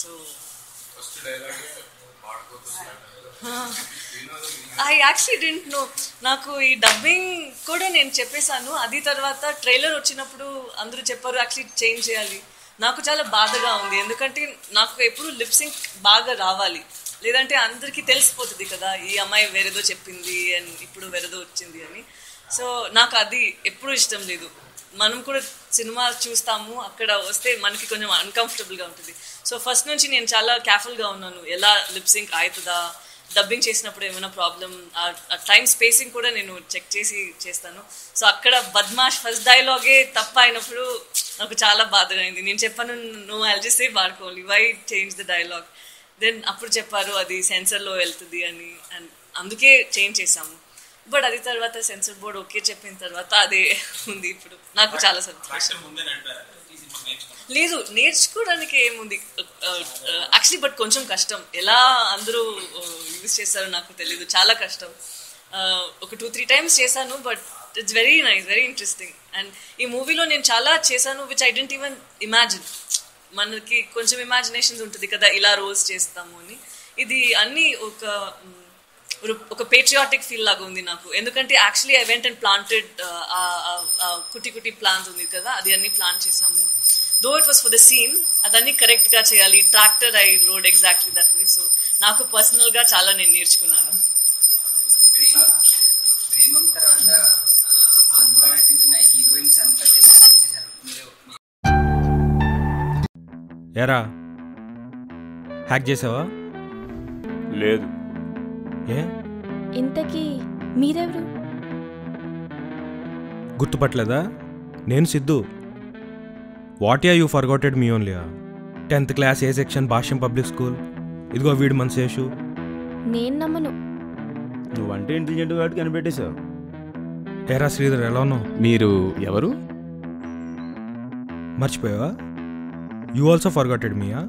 So I actually don't know. నాకు ఈ dubbing కూడా నేను చెప్పేశాను. అది తర్వాత ట్రైలర్ వచ్చినప్పుడు అందరూ చెప్పారు యాక్చువల్లీ చేంజ్ చేయాలి. నాకు చాలా బాధగా ఉంది, ఎందుకంటే నాకు ఎప్పుడు లిప్సింగ్ బాగా రావాలి, లేదంటే అందరికీ తెలిసిపోతుంది కదా ఈ అమ్మాయి వేరేదో చెప్పింది అండ్ ఇప్పుడు వేరేదో వచ్చింది అని. సో నాకు అది ఎప్పుడూ ఇష్టం లేదు. మనం కూడా సినిమా చూస్తాము, అక్కడ వస్తే మనకి కొంచెం అన్కంఫర్టబుల్గా ఉంటుంది. సో ఫస్ట్ నుంచి నేను చాలా కేర్ఫుల్గా ఉన్నాను, ఎలా లిప్సింగ్ అవుతుందా, డబ్బింగ్ చేసినప్పుడు ఏమైనా ప్రాబ్లం, ఆ టైం స్పేసింగ్ కూడా నేను చెక్ చేసి చేస్తాను. సో అక్కడ బద్మాష్ ఫస్ట్ డైలాగే తప్ప అయినప్పుడు నాకు చాలా బాధగా అయింది. నేను చెప్పాను నువ్వు ఎల్జీసీ వాడుకోవాలి, why change the dialogue. Then అప్పుడు చెప్పారు అది సెన్సర్లో వెళ్తుంది అని, అండ్ అందుకే చేంజ్ చేసాము. బట్ అది తర్వాత సెన్సర్ బోర్డ్ ఓకే చెప్పిన తర్వాత అదే ఉంది. ఇప్పుడు నాకు చాలా సంతోషం. లేదు, నేర్చుకోవడానికి ఏముంది యాక్చువల్లీ, బట్ కొంచెం కష్టం. ఎలా అందరూ యూజ్ చేస్తారో నాకు తెలీదు, చాలా కష్టం. ఒక 2-3 టైమ్స్ చేశాను, but it's very nice, very interesting. And ఈ మూవీలో నేను చాలా చేశాను which I didn't even imagine. మనకి కొంచెం ఇమాజినేషన్ ఉంటుంది కదా ఇలా రోల్స్ చేస్తాము అని. ఇది అన్నీ ఒక పేట్రియాటిక్ ఫీల్ లాగా ఉంది నాకు, ఎందుకంటే actually I went and planted కుట్టి కుట్టి ప్లాంట్ ఉంది కదా, అది అన్ని ప్లాంట్ చేసాము. Though it was for the scene, అదన్నీ కరెక్ట్గా చేయాలి. Tractor I rode exactly that way. So నాకు పర్సనల్గా చాలా నేను నేర్చుకున్నాను. ఎరా హ్యాక్ చేసావా? లేదు. ఏ ఇంతకీ మీరెవరు? గుర్తుపట్టలేదా? నేను Siddhu. What you forgotten me only. 10th class A section, Bhashyam public school. ఇదిగో వీడు మన శేషు. నేను నమ్మను. నువ్వంటే ఇంటెలిజెంట్ కాబట్టి కనిపెట్టేశావు. ఏరా శ్రీధర్, ఎలా ఉన్నావు? మీరు ఎవరు? మర్చిపోయావా? You also forgotten మీయా?